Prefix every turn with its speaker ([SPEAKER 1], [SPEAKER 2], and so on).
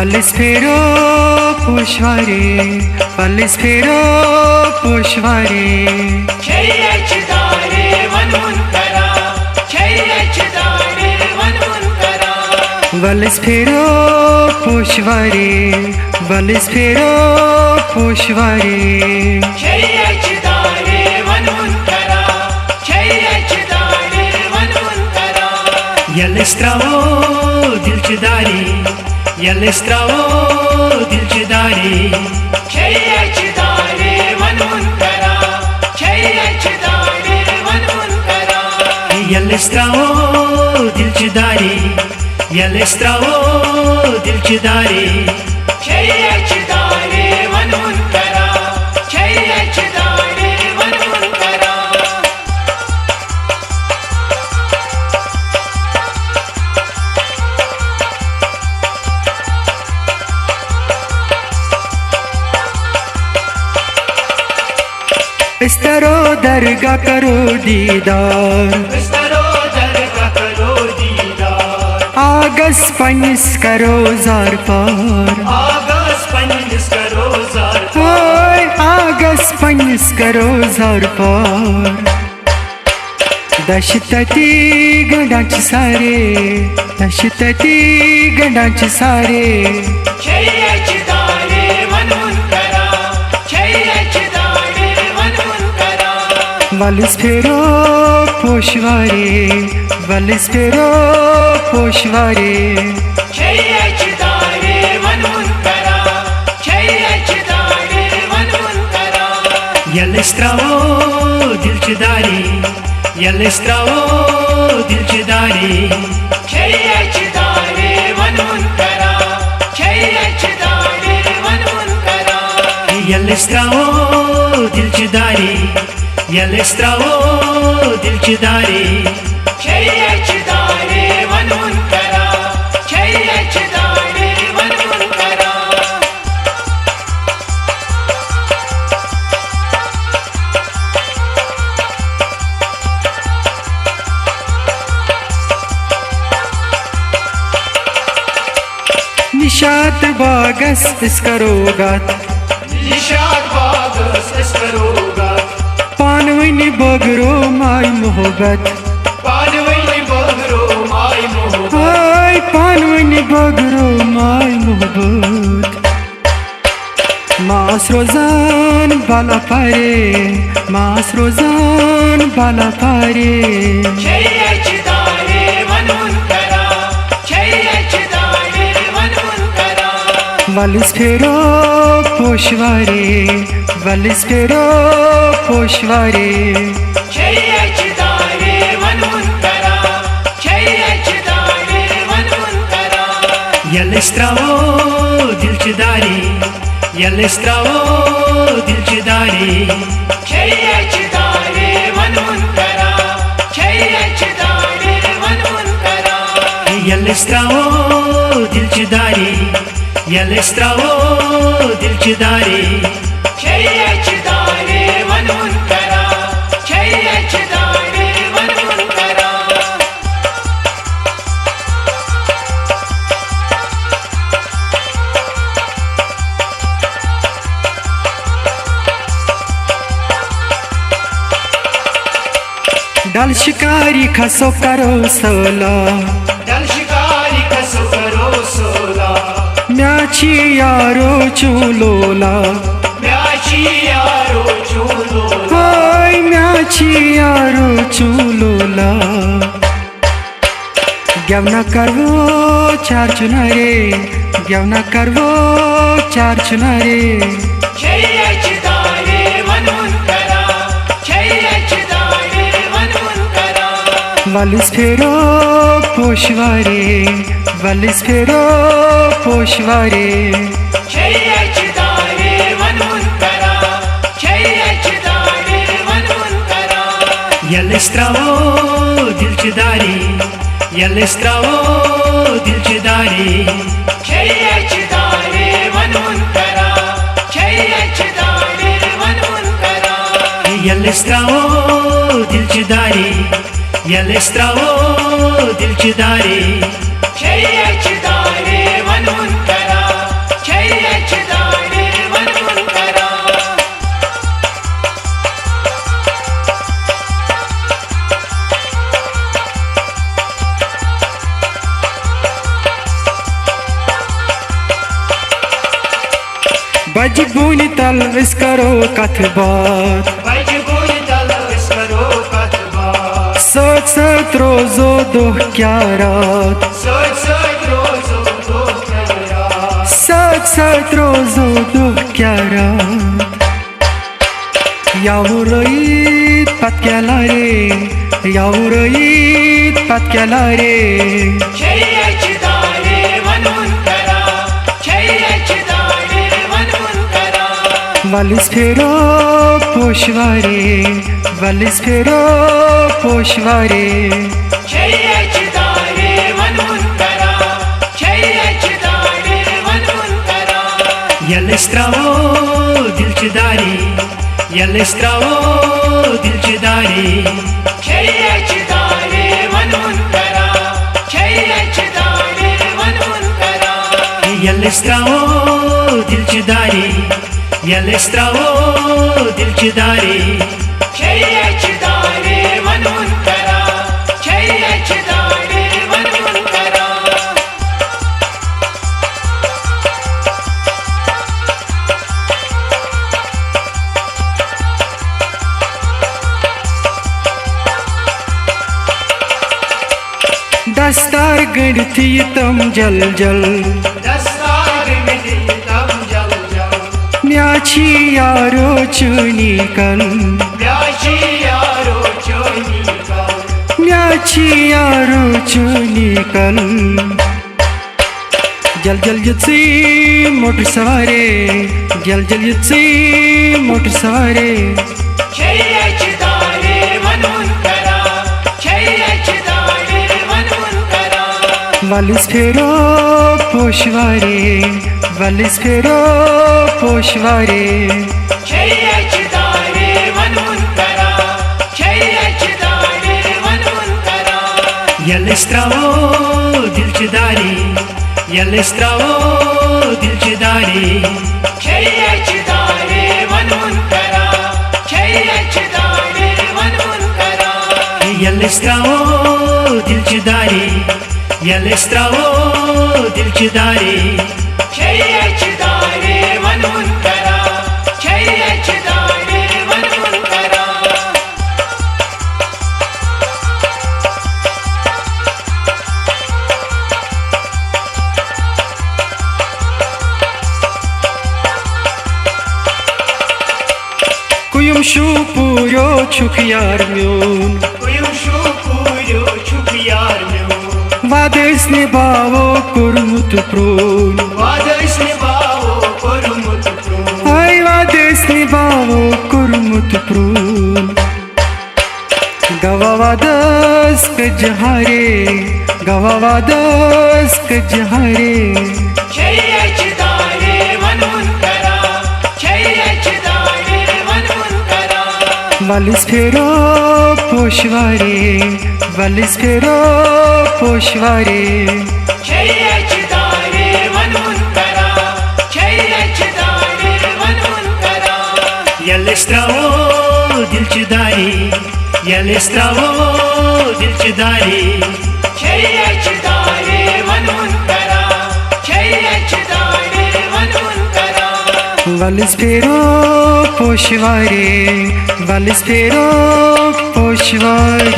[SPEAKER 1] Valisfero poşvari, valisfero poşvari.
[SPEAKER 2] Çeyreçdare vanunkara, çeyreçdare vanunkara.
[SPEAKER 1] Valisfero poşvari, valisfero poşvari.
[SPEAKER 2] Çeyreçdare vanunkara, çeyreçdare vanunkara.
[SPEAKER 3] Yalestravo dilçidari, yalestravo dilçidari.
[SPEAKER 2] Çeyreçdare vanunkara, çeyreçdare vanunkara.
[SPEAKER 3] Yalestravo dilçidari, yalestravo dilçidari.
[SPEAKER 2] Çeyreçdare vanunkara, çeyreçdare vanunkara.
[SPEAKER 1] बिस्तरो दरगाह करो दीदार,
[SPEAKER 2] बिस्तरो दरगाह करो दीदार.
[SPEAKER 1] आगस punish करो jar पार.
[SPEAKER 2] आगास पंडिस करो jar.
[SPEAKER 1] ओय आगस punish करो jar पार. दशतती गडांचे सारे, दशतती गडांचे सारे.
[SPEAKER 2] çeyreçdare vanunkara, çeyreçdare vanunkara.
[SPEAKER 1] Valisfero poşvari, valisfero poşvari.
[SPEAKER 2] çeyreçdare vanunkara, çeyreçdare vanunkara.
[SPEAKER 3] Yalestravo dilçidari, yalestravo dilçidari.
[SPEAKER 2] çeyreçdare vanunkara, çeyreçdare vanunkara.
[SPEAKER 3] Yalestravo dilçidari, yalestravo dilçidari.
[SPEAKER 2] çeyreçdare vanunkara, çeyreçdare vanunkara.
[SPEAKER 1] Nishat बागस इसकरोगात,
[SPEAKER 2] निशात बागस इसकरोगात.
[SPEAKER 1] पानवनी बगरो माय मोहब्बत.
[SPEAKER 2] पानवनी बगरो माय मोहब्बत.
[SPEAKER 1] हाय पानवनी बगरो माय मोहब्बत. मास रोजान बाला पारे, मास रोजान बाला पारे.
[SPEAKER 2] çeyreçdare vanunkara, çeyreçdare vanunkara.
[SPEAKER 1] Valisfero poşvari, valisfero poşvari.
[SPEAKER 2] çeyreçdare vanunkara, çeyreçdare vanunkara.
[SPEAKER 3] Yalestravo dilçidari, yalestravo dilçidari.
[SPEAKER 2] çeyreçdare vanunkara, çeyreçdare vanunkara.
[SPEAKER 3] Yalestravo dilçidari, yalestravo dilçidari.
[SPEAKER 2] çeyreçdare vanunkara, çeyreçdare vanunkara.
[SPEAKER 1] डल शिकारी खसो करो सोला,
[SPEAKER 2] Dal shikari kaso karo sola.
[SPEAKER 1] म्याची यारो चुलोला.
[SPEAKER 2] Myachi yaro chulo.
[SPEAKER 1] हाय म्याची यारो चुलोला. ग्यावना करवो चार चुनारे, ग्यावना करवो चार चुनारे.
[SPEAKER 2] çeyreçdare vanunkara, çeyreçdare vanunkara.
[SPEAKER 1] Valisfero poşvari, valisfero poşvari.
[SPEAKER 2] çeyreçdare vanunkara, çeyreçdare vanunkara.
[SPEAKER 3] Yalestravo dilçidari, yalestravo dilçidari.
[SPEAKER 2] çeyreçdare vanunkara, çeyreçdare vanunkara.
[SPEAKER 3] Yalestravo dilçidari, yalestravo dilçidari.
[SPEAKER 2] çeyreçdare vanunkara,
[SPEAKER 1] बज बूनि तल अस करो कथ बात
[SPEAKER 2] बज बूनि तल अस करो कथ बात
[SPEAKER 1] सच सच रोजो दोह क्या रात
[SPEAKER 2] सच सच रोजो दोह क्या रात
[SPEAKER 1] सच सच रोजो दोह क्या रात Yavurayit patkelare Yavurayit patkelare
[SPEAKER 2] Çeyekçidare vanunkara Çeyekçidare vanunkara
[SPEAKER 1] Valis phero poshvare Valis phero poshvare
[SPEAKER 2] Çeyekçidare vanunkara Çeyekçidare vanunkara
[SPEAKER 3] Yalestravo dilchidari Yalestravo dilchidari
[SPEAKER 2] Çeyekçidare vanunkara Çeyekçidare vanunkara
[SPEAKER 3] Yalestravo dilchidari Yalestravo dilchidari
[SPEAKER 2] Çeyekçidare vanunkara Çeyekçidare vanunkara
[SPEAKER 1] दस्तार गढ़ती तम जल जल
[SPEAKER 2] दस्तार मिटी तम जल जल
[SPEAKER 1] म्याची यारो चुनी कल
[SPEAKER 2] ब्याशी यारो चोनी का
[SPEAKER 1] म्याची यारो चुनी कल जल जल युत्सी मोटर सवारे जल जल युत्सी मोटर सवारे
[SPEAKER 2] Çeyekçidare vanunkara Çeyekçidare vanunkara
[SPEAKER 1] Valis phero poshvare Valis phero poshvare
[SPEAKER 2] Çeyekçidare vanunkara Çeyekçidare vanunkara
[SPEAKER 3] Yalestravo dilchidari Yalestravo dilchidari
[SPEAKER 2] Çeyekçidare vanunkara Çeyekçidare vanunkara
[SPEAKER 3] Yalestravo dilchidari Yalestravo dilchidari
[SPEAKER 2] Çeyekçidare vanunkara Çeyekçidare vanunkara
[SPEAKER 1] Kuyum şu puro çuk yar myon
[SPEAKER 2] Kuyumşu kuyu çuk yar myon
[SPEAKER 1] Vades ne bavo kurmut prun
[SPEAKER 2] Vades nibavo korumut prum
[SPEAKER 1] Ay vades ne bavo kurmut prun Gavavadas kajhare Gavavadas kajhare
[SPEAKER 2] Çeyekçidare vanunkara Çeyekçidare vanunkara
[SPEAKER 1] Valis phero poshvare Valis phero poshvare
[SPEAKER 2] Çeyekçidare vanunkara Çeyekçidare vanunkara
[SPEAKER 3] Yalestravo dilchidari Yalestravo dilchidari
[SPEAKER 2] Çeyekçidare vanunkara Çeyekçidare vanunkara
[SPEAKER 1] Valis phero poshvare Valis phero poshvare